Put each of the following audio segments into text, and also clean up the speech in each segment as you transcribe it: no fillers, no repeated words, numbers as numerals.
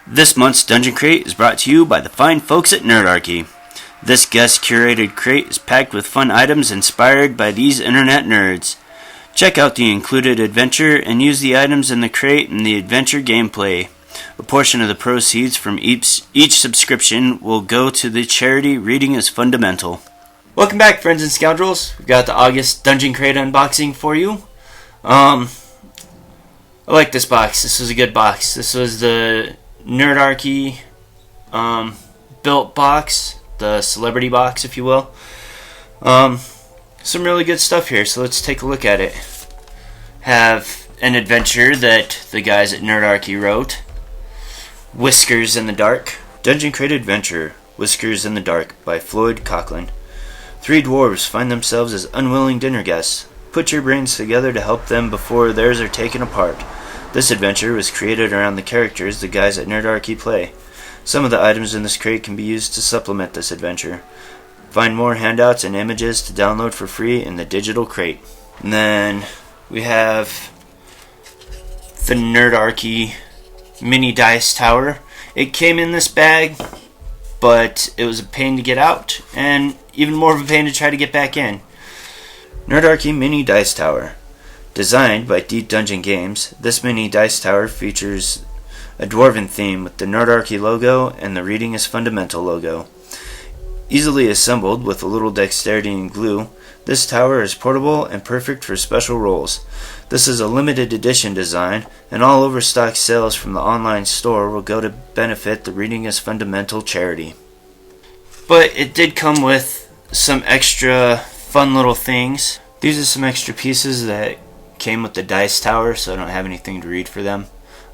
This month's Dungeon Crate is brought to you by the fine folks at Nerdarchy. This guest curated crate is packed with fun items inspired by these internet nerds. Check out the included adventure and use the items in the crate in the adventure gameplay. A portion of the proceeds from each subscription will go to the charity Reading is Fundamental. Welcome back, friends and scoundrels. We've got the August Dungeon Crate unboxing for you. I like this box. This was a good box. This was the Nerdarchy built box, the celebrity box, if you will. Some really good stuff here, so let's take a look at it. Have an adventure that the guys at Nerdarchy wrote. Whiskers in the Dark. Dungeon Crate Adventure, Whiskers in the Dark by Floyd Coughlin. Three dwarves find themselves as unwilling dinner guests. Put your brains together to help them before theirs are taken apart. This adventure was created around the characters the guys at Nerdarchy play. Some of the items in this crate can be used to supplement this adventure. Find more handouts and images to download for free in the digital crate. And then we have the Nerdarchy mini dice tower. It came in this bag, but it was a pain to get out, and even more of a pain to try to get back in. Nerdarchy mini dice tower. Designed by Deep Dungeon Games, this mini dice tower features a dwarven theme with the Nerdarchy logo and the Reading is Fundamental logo. Easily assembled with a little dexterity and glue, this tower is portable and perfect for special roles. This is a limited edition design, and all overstock sales from the online store will go to benefit the Reading is Fundamental charity. But it did come with some extra fun little things. These are some extra pieces that came with the dice tower, so I don't have anything to read for them.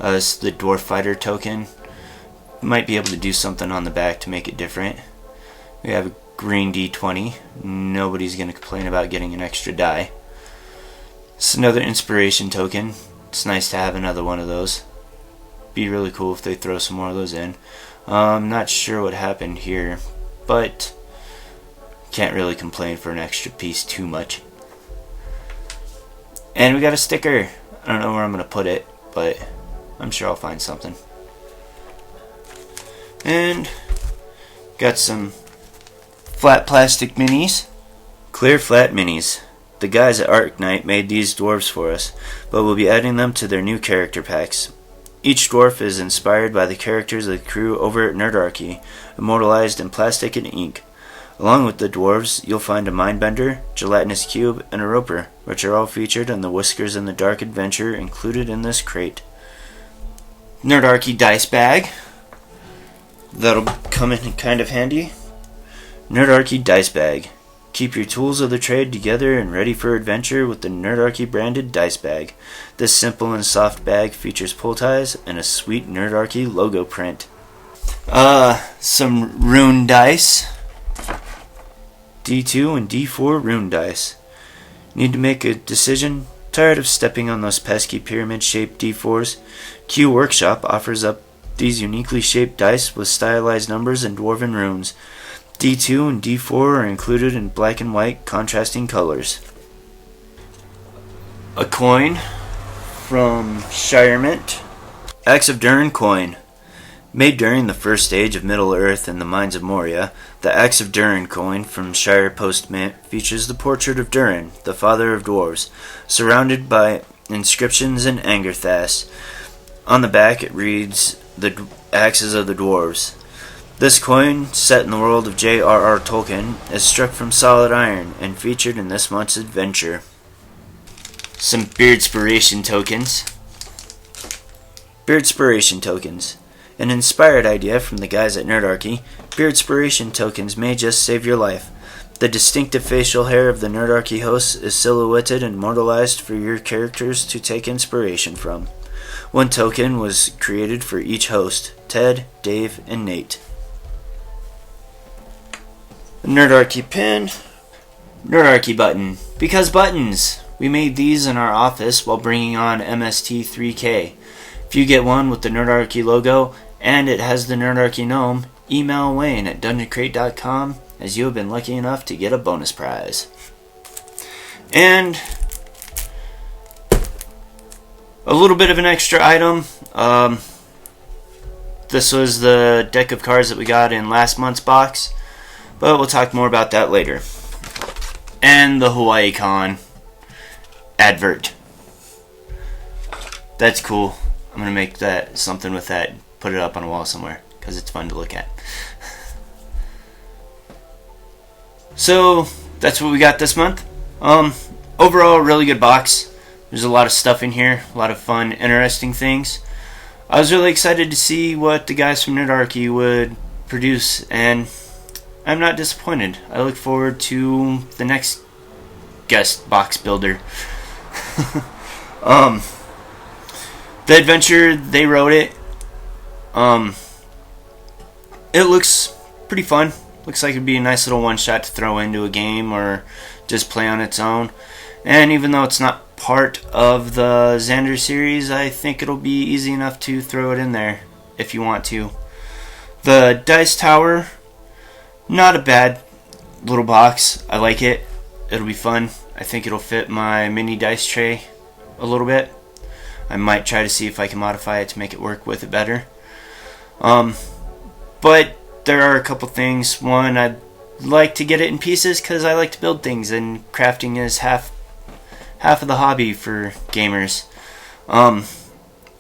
This is the Dwarf Fighter token. Might be able to do something on the back to make it different. We have a green D20. Nobody's going to complain about getting an extra die. It's another inspiration token. It's nice to have another one of those. Be really cool if they throw some more of those in. I'm not sure what happened here, but can't really complain for an extra piece too much. And we got a sticker. I don't know where I'm going to put it, but I'm sure I'll find something. And got some flat plastic minis. Clear flat minis. The guys at Arc Knight made these dwarves for us, but we'll be adding them to their new character packs. Each dwarf is inspired by the characters of the crew over at Nerdarchy, immortalized in plastic and ink. Along with the dwarves, you'll find a mindbender, gelatinous cube, and a roper, which are all featured in the Whiskers in the Dark adventure included in this crate. Nerdarchy dice bag. That'll come in kind of handy. Nerdarchy dice bag. Keep your tools of the trade together and ready for adventure with the Nerdarchy branded dice bag. This simple and soft bag features pull ties and a sweet Nerdarchy logo print. Some rune dice. D2 and D4 rune dice. Need to make a decision? Tired of stepping on those pesky pyramid-shaped D4s? Q Workshop offers up these uniquely shaped dice with stylized numbers and dwarven runes. D2 and D4 are included in black and white contrasting colors. A coin from Shire Mint. Axe of Durin coin. Made during the first stage of Middle-earth in the Mines of Moria, the Axe of Durin coin from Shire Post Mint features the portrait of Durin, the father of dwarves, surrounded by inscriptions in Angerthas. On the back it reads, "The Axes of the Dwarves." This coin, set in the world of J.R.R. Tolkien, is struck from solid iron and featured in this month's adventure. Some Beardspiration tokens. Beardspiration tokens. An inspired idea from the guys at Nerdarchy, Beardspiration tokens may just save your life. The distinctive facial hair of the Nerdarchy hosts is silhouetted and immortalized for your characters to take inspiration from. One token was created for each host, Ted, Dave, and Nate. The Nerdarchy pin. Nerdarchy button. Because buttons! We made these in our office while bringing on MST3K. If you get one with the Nerdarchy logo, and it has the Nerdarchy gnome, email Wayne at dungeoncrate.com, as you have been lucky enough to get a bonus prize. And a little bit of an extra item. this was the deck of cards that we got in last month's box, but we'll talk more about that later. And the Hawaii Con advert. That's cool. I'm going to make that something with that, put it up on a wall somewhere, because it's fun to look at. So, that's what we got this month. Overall, really good box. There's a lot of stuff in here, a lot of fun, interesting things. I was really excited to see what the guys from Nerdarchy would produce, and I'm not disappointed. I look forward to the next guest box builder. The adventure, they wrote it. It looks pretty fun. Looks like it'd be a nice little one-shot to throw into a game or just play on its own. And even though it's not part of the Xander series, I think it'll be easy enough to throw it in there if you want to. The Dice Tower, not a bad little box. I like it. It'll be fun. I think it'll fit my mini dice tray a little bit. I might try to see if I can modify it to make it work with it better. But there are a couple things. One, I'd like to get it in pieces because I like to build things, and crafting is half of the hobby for gamers.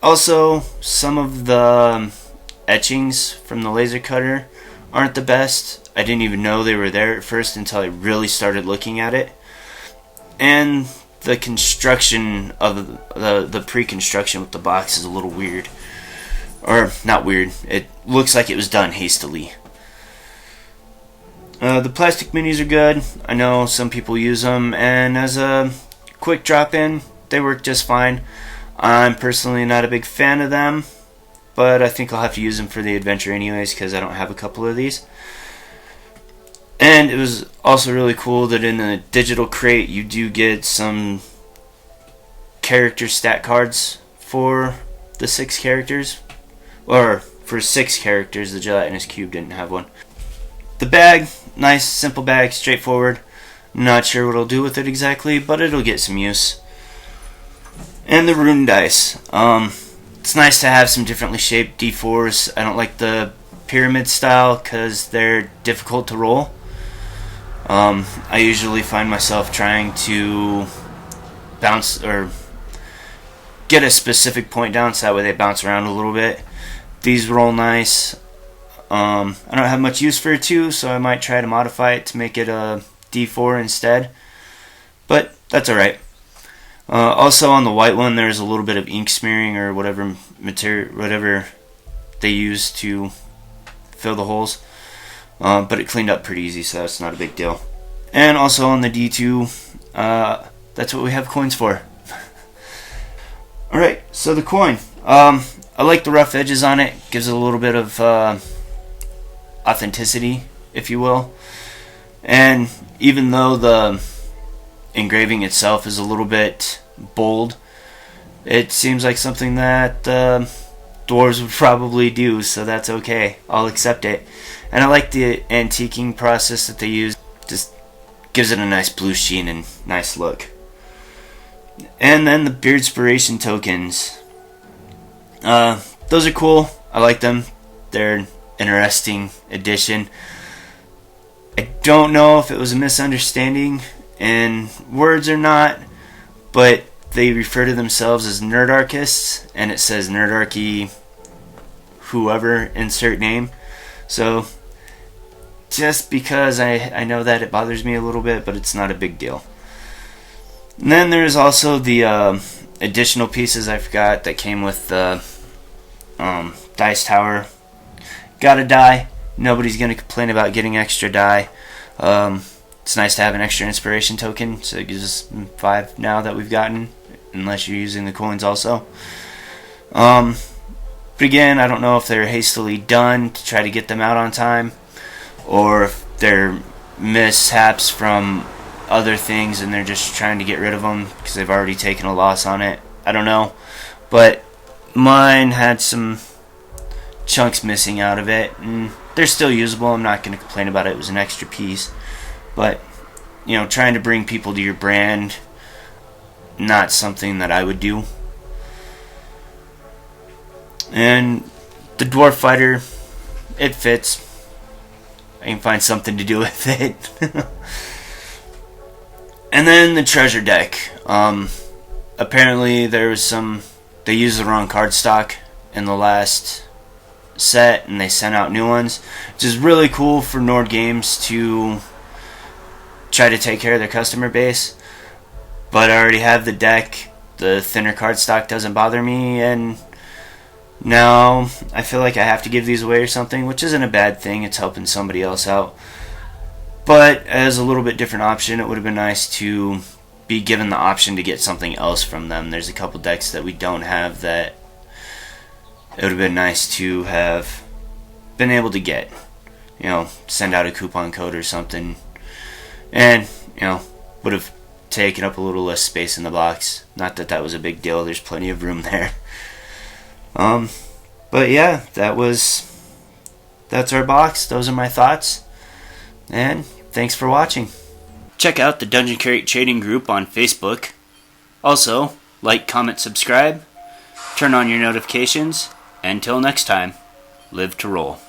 Also, some of the etchings from the laser cutter aren't the best. I didn't even know they were there at first until I really started looking at it. And the construction of the pre-construction with the box is a little weird. Or, not weird. It looks like it was done hastily. The plastic minis are good. I know some people use them, and as a quick drop-in, they work just fine. I'm personally not a big fan of them, but I think I'll have to use them for the adventure anyways because I don't have a couple of these. And it was also really cool that in the digital crate you do get some character stat cards for the 6 characters. Or for 6 characters, the gelatinous cube didn't have one. The bag, nice, simple bag, straightforward. Not sure what I'll do with it exactly, but it'll get some use. And the rune dice. It's nice to have some differently shaped D4s. I don't like the pyramid style because they're difficult to roll. I usually find myself trying to bounce or get a specific point down so that way they bounce around a little bit. These roll nice. I don't have much use for a 2, so I might try to modify it to make it a D4 instead. But that's alright. Also on the white one there's a little bit of ink smearing or whatever material, whatever they use to fill the holes. But it cleaned up pretty easy, so that's not a big deal. And also on the D2, that's what we have coins for. Alright, so the coin. I like the rough edges on it. Gives it a little bit of authenticity, if you will. And even though the engraving itself is a little bit bold, it seems like something that dwarves would probably do, so that's okay. I'll accept it. And I like the antiquing process that they use. Just gives it a nice blue sheen and nice look. And then the Beardspiration tokens. Those are cool. I like them. They're an interesting addition. I don't know if it was a misunderstanding in words or not, but they refer to themselves as Nerdarchists, and it says Nerdarchy whoever, insert name. So just because I know that, it bothers me a little bit, but it's not a big deal. And then there's also the additional pieces I forgot that came with the Dice Tower. Got a die. Nobody's going to complain about getting extra die. It's nice to have an extra inspiration token, so it gives us 5 now that we've gotten, unless you're using the coins also. But again, I don't know if they're hastily done to try to get them out on time, or if they're mishaps from other things and they're just trying to get rid of them because they've already taken a loss on it. I don't know, but mine had some chunks missing out of it, and they're still usable. I'm not going to complain about it. It was an extra piece, but you know, trying to bring people to your brand, not something that I would do. And The Dwarf Fighter, it fits. I can find something to do with it. And then the treasure deck. Apparently there was they used the wrong cardstock in the last set, and they sent out new ones, which is really cool for Nord Games to try to take care of their customer base. But I already have the deck. The thinner cardstock doesn't bother me, and now I feel like I have to give these away or something, which isn't a bad thing. It's helping somebody else out. But as a little bit different option, it would have been nice to be given the option to get something else from them. There's a couple decks that we don't have that it would have been nice to have been able to get. Send out a coupon code or something. And, would have taken up a little less space in the box. Not that that was a big deal. There's plenty of room there. But yeah, that's our box. Those are my thoughts. And thanks for watching. Check out the Dungeon Crate Trading Group on Facebook. Also, like, comment, subscribe. Turn on your notifications. Until next time, live to roll.